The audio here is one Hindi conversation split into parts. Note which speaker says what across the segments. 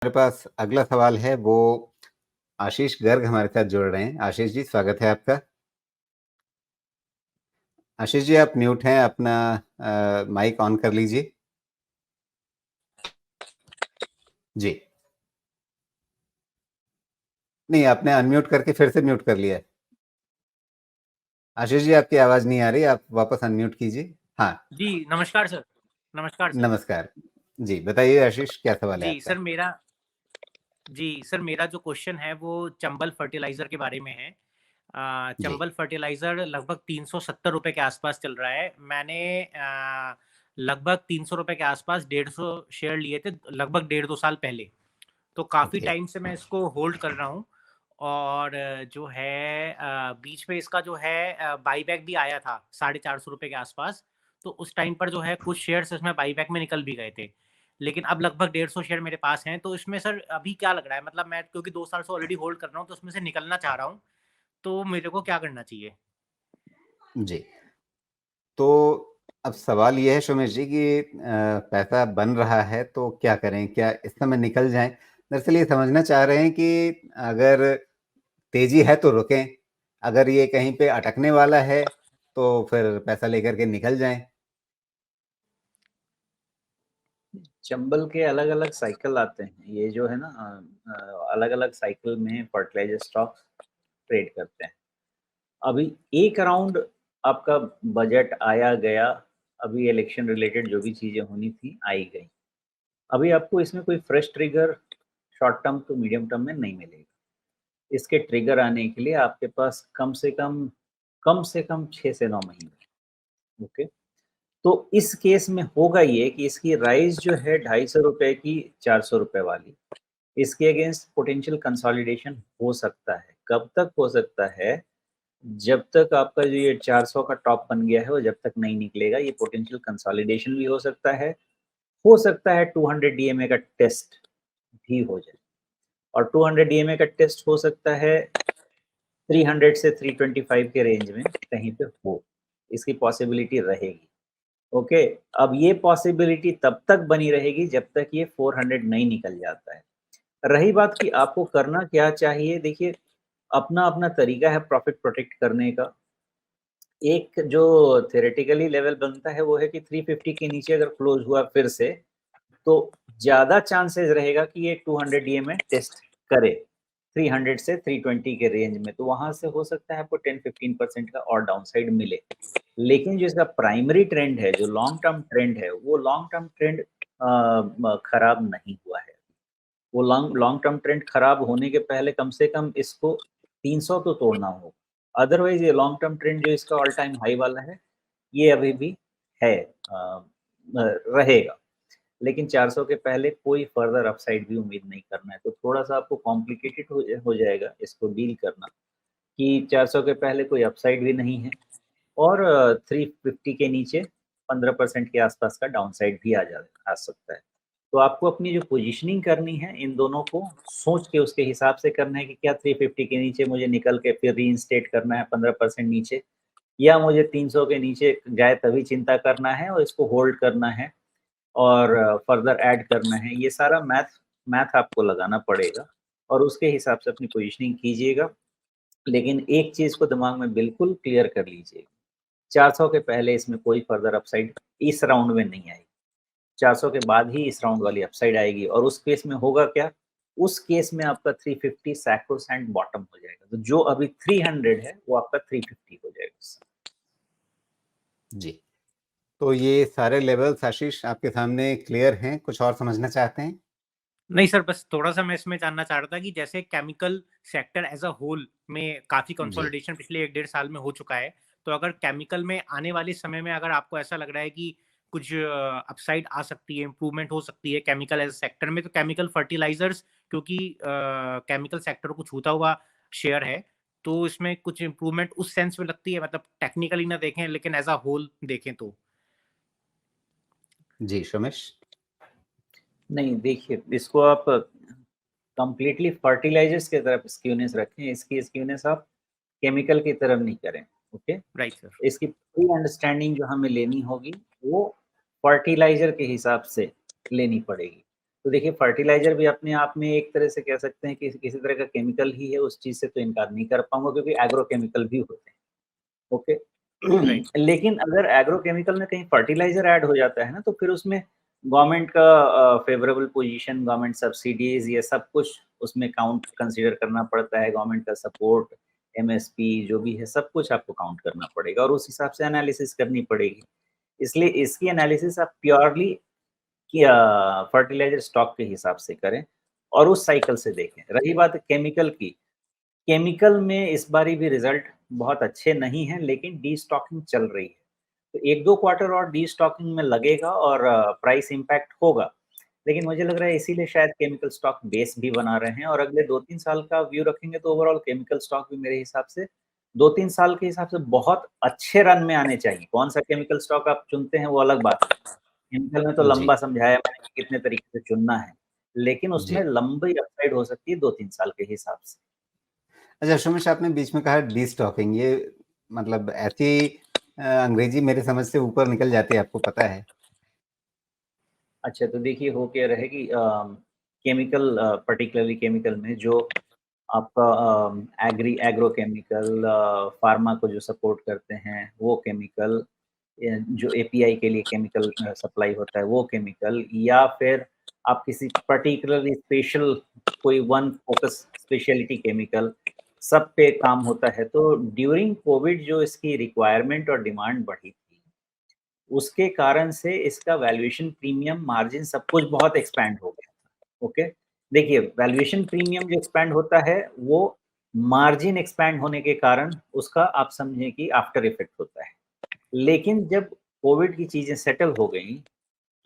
Speaker 1: हमारे पास अगला सवाल है वो आशीष गर्ग हमारे साथ जुड़ रहे हैं। आशीष जी, स्वागत है आपका। आशीष जी, आप म्यूट हैं, अपना माइक ऑन कर लीजिए। जी। नहीं, आपने अनम्यूट करके फिर से म्यूट कर लिया है। आशीष जी, आपकी आवाज नहीं आ रही, आप वापस अनम्यूट कीजिए। हाँ।
Speaker 2: जी नमस्कार सर। नमस्कार सर।
Speaker 1: नमस्कार। जी बताइए आशीष, क्या सवाल है
Speaker 2: जी
Speaker 1: आपका?
Speaker 2: सर मेरा जो क्वेश्चन है वो चंबल फर्टिलाइजर के बारे में है।
Speaker 1: जी।
Speaker 2: चंबल फर्टिलाइजर लगभग 370 रुपए के आसपास चल रहा है। मैंने लगभग 300 रुपए के आसपास 150 शेयर लिए थे लगभग 1.5-2 साल पहले। तो काफ़ी
Speaker 1: ओके।
Speaker 2: टाइम से मैं इसको होल्ड कर रहा हूँ। और जो है बीच में इसका जो है बाईबैक भी आया था 450 रुपए के आसपास। तो उस टाइम पर जो है कुछ शेयर्स इसमें बाईबैक में निकल भी गए थे। लेकिन अब लगभग 150 शेयर मेरे पास हैं। तो इसमें सर अभी क्या लग रहा है, मतलब मैं क्योंकि 2 साल से ऑलरेडी होल्ड कर रहा हूँ तो उसमें से निकलना चाह रहा हूँ। तो मेरे को क्या करना चाहिए?
Speaker 1: जी। तो अब सवाल ये है सुमेश जी कि पैसा बन रहा है तो क्या करें? क्या इस समय निकल जाएं? दरअसल ये समझना चाह रहे हैं कि अगर तेजी है तो रुकें, अगर ये कहीं पे अटकने वाला है तो फिर पैसा लेकर के निकल जाएं।
Speaker 3: चंबल के अलग अलग साइकिल आते हैं। ये जो है ना अलग अलग साइकिल में फर्टिलाइजर स्टॉक ट्रेड करते हैं। अभी एक राउंड आपका बजट आया गया, अभी इलेक्शन रिलेटेड जो भी चीजें होनी थी आई गई। अभी आपको इसमें कोई फ्रेश ट्रिगर शॉर्ट टर्म तो मीडियम टर्म में नहीं मिलेगा। इसके ट्रिगर आने के लिए आपके पास कम से कम 6 से 9 महीने। ओके, तो इस केस में होगा ये कि इसकी राइज जो है 250 रुपए की 400 रुपए वाली, इसके अगेंस्ट पोटेंशियल कंसोलिडेशन हो सकता है। कब तक हो सकता है? जब तक आपका जो ये 400 का टॉप बन गया है वो जब तक नहीं निकलेगा, ये पोटेंशियल कंसोलिडेशन भी हो सकता है। हो सकता है 200 डीएमए का टेस्ट भी हो जाए, और 200 डीएमए का टेस्ट हो सकता है 300 से 325 के रेंज में कहीं पे हो, इसकी पॉसिबिलिटी रहेगी। ओके, अब ये पॉसिबिलिटी तब तक बनी रहेगी जब तक ये 400 नहीं निकल जाता है। रही बात कि आपको करना क्या चाहिए, देखिए अपना अपना तरीका है प्रॉफिट प्रोटेक्ट करने का। एक जो थ्योरेटिकली लेवल बनता है वो है कि 350 के नीचे अगर क्लोज हुआ फिर से, तो ज़्यादा चांसेस रहेगा कि ये 200 डीएमए टेस्ट करे 300 से 320 के रेंज में, तो वहाँ से हो सकता है आपको 10-15% का और डाउनसाइड मिले। लेकिन जो इसका प्राइमरी ट्रेंड है, जो लॉन्ग टर्म ट्रेंड है, वो लॉन्ग टर्म ट्रेंड खराब नहीं हुआ है। वो लॉन्ग लॉन्ग टर्म ट्रेंड खराब होने के पहले कम से कम इसको 300 तो तोड़ना होगा। अदरवाइज ये लॉन्ग टर्म ट्रेंड जो इसका ऑल टाइम हाई वाला है, ये अभी भी है, रहेगा। लेकिन 400 के पहले कोई फर्दर अपसाइड भी उम्मीद नहीं करना है। तो थोड़ा-सा आपको कॉम्प्लिकेटेड हो जाएगा इसको डील करना, कि 400 के पहले कोई अपसाइड भी नहीं है, और 350 के नीचे 15% के आसपास का डाउनसाइड भी आ सकता है। तो आपको अपनी जो पोजीशनिंग करनी है, इन दोनों को सोच के उसके हिसाब से करना है कि क्या 350 के नीचे मुझे निकल के फिर रीइंस्टेट करना है 15% नीचे, या मुझे 300 के नीचे गए तभी चिंता करना है और इसको होल्ड करना है और फर्दर ऐड करना है। ये सारा मैथ मैथ आपको लगाना पड़ेगा और उसके हिसाब से अपनी पोजीशनिंग कीजिएगा। लेकिन एक चीज़ को दिमाग में बिल्कुल क्लियर कर लीजिए, 400 के पहले इसमें कोई फर्दर अपसाइड इस राउंड में नहीं आएगी। 400 के बाद ही इस राउंड वाली अपसाइड आएगी, और उस केस में होगा क्या? उस केस में आपका 350 सैक्रोसैंक्ट बॉटम हो जाएगा। तो जो अभी 300 है वो आपका 350 हो जाएगा।
Speaker 1: जी। तो ये सारे लेवल्स आशीष आपके सामने क्लियर हैं, कुछ और समझना चाहते हैं?
Speaker 2: नहीं सर, बस थोड़ा-सा मैं इसमें जानना चाह रहा था कि जैसे chemical sector as a whole में काफ़ी
Speaker 1: जी।
Speaker 2: कंसोलिडेशन पिछले 1 डेढ़ साल में हो चुका है। तो अगर केमिकल में आने वाले समय में अगर आपको ऐसा लग रहा है कि कुछ अपसाइड आ सकती है, इम्प्रूवमेंट हो सकती है केमिकल एज़ अ सेक्टर में, तो केमिकल फर्टिलाइज़र्स क्योंकि केमिकल सेक्टर को छूता हुआ शेयर है, तो इसमें कुछ इम्प्रूवमेंट उस सेंस में लगती है, मतलब टेक्निकली ना देखें लेकिन एज़ अ होल देखें तो?
Speaker 1: जी, सोमेश?
Speaker 3: नहीं, देखिए इसको आप कंप्लीटली फर्टिलाइजर्स की तरफ स्क्यूनेस रखें, इसकी स्क्यूनेस आप केमिकल की तरफ नहीं करें। Okay,
Speaker 2: right sir.
Speaker 3: इसकी पूरी अंडरस्टैंडिंग जो हमें लेनी होगी वो फर्टिलाइजर के हिसाब से लेनी पड़ेगी। तो देखिए फर्टिलाइज़र भी अपने आप में एक तरह से कह सकते हैं कि किसी तरह का केमिकल ही है, उस चीज़ से तो इनकार नहीं कर पाऊँगा क्योंकि एग्रो केमिकल भी होते हैं, ओके।
Speaker 2: राइट।
Speaker 3: लेकिन अगर एग्रो केमिकल में कहीं फर्टिलाइज़र ऐड हो जाता है ना, तो फिर उसमें गवर्नमेंट का फ़ेवरेबल पोज़ीशन, गवर्नमेंट सब्सिडीज़ ये सब कुछ उसमें काउंट कंसीडर करना पड़ता है, गवर्नमेंट का सपोर्ट, एमएसपी जो भी है, सब कुछ आपको काउंट करना पड़ेगा और उस हिसाब से एनालिसिस करनी पड़ेगी। इसलिए इसकी एनालिसिस आप प्योरली कि फर्टिलाइज़र स्टॉक के हिसाब से करें और उस साइकिल से देखें। रही बात केमिकल की, केमिकल में इस बारी भी रिज़ल्ट बहुत अच्छे नहीं हैं, लेकिन डीस्टॉकिंग चल रही है। तो 1-2 क्वार्टर और डीस्टॉकिंग में लगेगा और प्राइस इम्पैक्ट होगा। लेकिन मुझे लग रहा है इसीलिए शायद केमिकल स्टॉक बेस भी बना रहे हैं और अगले 2-3 साल का व्यू रखेंगे तो ओवरऑल केमिकल स्टॉक भी मेरे हिसाब से 2-3 साल के हिसाब से बहुत अच्छे रन में आने चाहिए। कौन-सा केमिकल स्टॉक आप चुनते हैं वो अलग बात है। केमिकल में तो
Speaker 1: जी,
Speaker 3: लंबा समझाया मैंने कि कितने तरीके से चुनना है, लेकिन उसमें
Speaker 1: जी।
Speaker 3: लंबी अपसाइड हो सकती है 2-3 साल के हिसाब से।
Speaker 1: अच्छा सुमेश आपने बीच में कहा डिस्टॉकिंग ये मतलब ऐसी अंग्रेजी मेरी समझ से ऊपर निकल जाती है, आपको पता है?
Speaker 3: अच्छा तो देखिए हो क्या रहा है कि केमिकल पर्टिकुलरली केमिकल में जो आपका एग्रो केमिकल फार्मा को जो सपोर्ट करते हैं वो केमिकल जो एपीआई के लिए केमिकल सप्लाई होता है वो केमिकल या फिर आप किसी पर्टिकुलरली स्पेशल कोई वन फोकस स्पेशलिटी केमिकल सब पे काम होता है। तो ड्यूरिंग कोविड जो इसकी रिक्वायरमेंट और डिमांड बढ़ी थी उसके कारण से इसका वैल्यूएशन प्रीमियम मार्जिन सब कुछ बहुत एक्सपैंड हो गया। ओके, देखिए वैल्यूएशन प्रीमियम जो एक्सपैंड होता है वो मार्जिन एक्सपैंड होने के कारण उसका आप समझें कि आफ्टर इफेक्ट होता है। लेकिन जब कोविड की चीजें सेटल हो गई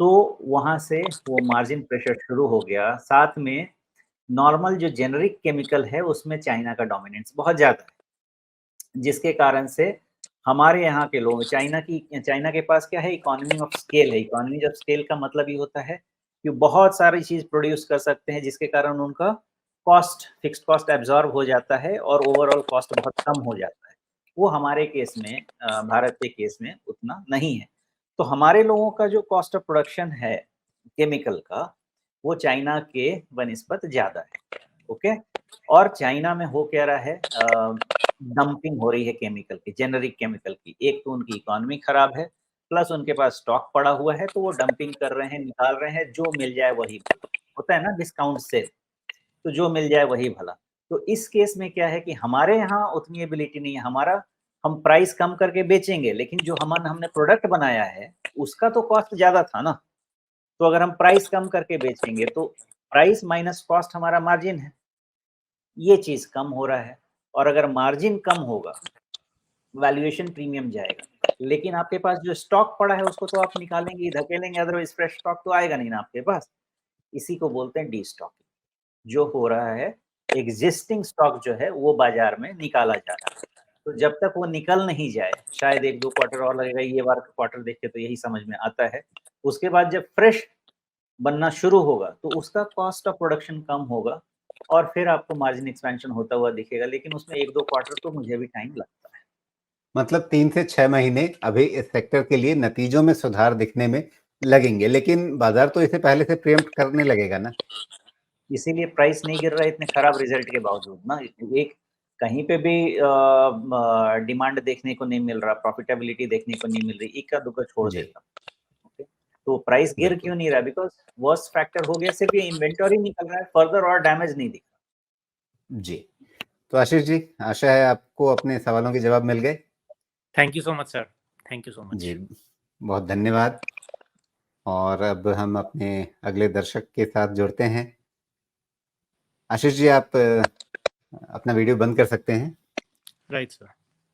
Speaker 3: तो वहां से वो मार्जिन प्रेशर शुरू हो गया। साथ में नॉर्मल जो जेनरिक केमिकल है उसमें चाइना का डोमिनेंस बहुत ज्यादा है, जिसके कारण से हमारे यहाँ के लोग चाइना के पास क्या है, इकोनॉमी ऑफ स्केल है। इकोनॉमी ऑफ स्केल का मतलब ये होता है कि बहुत सारी चीज़ प्रोड्यूस कर सकते हैं जिसके कारण उनका फिक्स्ड कॉस्ट एब्ज़ॉर्ब हो जाता है और ओवरऑल कॉस्ट बहुत कम हो जाता है। वो हमारे केस में भारत के केस में उतना नहीं है। तो हमारे लोगों का जो कॉस्ट ऑफ प्रोडक्शन है केमिकल का, वो चाइना के बनिस्बत ज़्यादा है। ओके? और चाइना में हो क्या रहा है, डंपिंग हो रही है केमिकल की, जेनेरिक केमिकल की। एक तो उनकी इकोनॉमी खराब है, प्लस उनके पास स्टॉक पड़ा हुआ है, तो वो डंपिंग कर रहे हैं, निकाल रहे हैं, जो मिल जाए वही भला। होता है ना डिस्काउंट सेल, तो जो मिल जाए वही भला। तो इस केस में क्या है कि हमारे यहाँ उतनी एबिलिटी नहीं है, हम प्राइस कम करके बेचेंगे, लेकिन जो हमने प्रोडक्ट बनाया है, उसका तो कॉस्ट ज़्यादा था ना। तो अगर हम प्राइस कम करके बेचेंगे, तो प्राइस माइनस कॉस्ट हमारा मार्जिन है। ये चीज़ कम हो रहा है और अगर मार्जिन कम होगा, वैल्यूएशन प्रीमियम जाएगा। लेकिन आपके पास जो स्टॉक पड़ा है उसको तो आप निकालेंगे ही, धकेलेंगे, अदरवाइज़ फ्रेश स्टॉक तो आएगा नहीं ना आपके पास। इसी को बोलते हैं डीस्टॉकिंग। जो हो रहा है, एक्जिस्टिंग स्टॉक जो है वो बाज़ार में निकाला जा रहा है। तो जब तक वो निकल नहीं जाए, शायद 1-2 क्वार्टर और लगेगा, ये बार क्वार्टर देख के तो यही समझ में आता है। उसके बाद जब फ्रेश बनना शुरू होगा, तो उसका कॉस्ट ऑफ प्रोडक्शन कम होगा और फिर आपको मार्जिन एक्सपेंशन होता हुआ दिखेगा, लेकिन उसमें 1-2 क्वार्टर तो मुझे भी टाइम लगता है।
Speaker 1: मतलब 3 से 6 महीने अभी इस सेक्टर के लिए नतीजों में सुधार दिखने में लगेंगे, लेकिन बाज़ार तो इसे पहले से प्रीएम्प्ट करने लगेगा ना?
Speaker 3: इसीलिए प्राइस नहीं गिर रहा है इतने खराब रिजल्ट के बावजूद ना। एक कहीं पे भी डिमांड देखने को नहीं मिल रहा, प्रॉफिटेबिलिटी देखने को नहीं मिल रही, इक्का-दुक्का छोड़
Speaker 1: जी,
Speaker 3: देता। ओके, तो प्राइस गिर
Speaker 1: बिल्कुल।
Speaker 3: क्यों नहीं रहा? बिकॉज़ वर्स्ट फैक्टर हो गया, सिर्फ ये इन्वेंटरी निकल रहा है, फर्दर और डैमेज नहीं दिख रहा।
Speaker 1: जी। तो आशीष जी, आशा है आपको अपने सवालों के जवाब मिल गए?
Speaker 2: Thank you so much sir, thank you so much.
Speaker 1: जी, बहुत धन्यवाद और अब हम अपने अगले दर्शक के साथ जुड़ते हैं। आशीष जी, आप अपना वीडियो बंद कर सकते हैं।
Speaker 2: Right sir.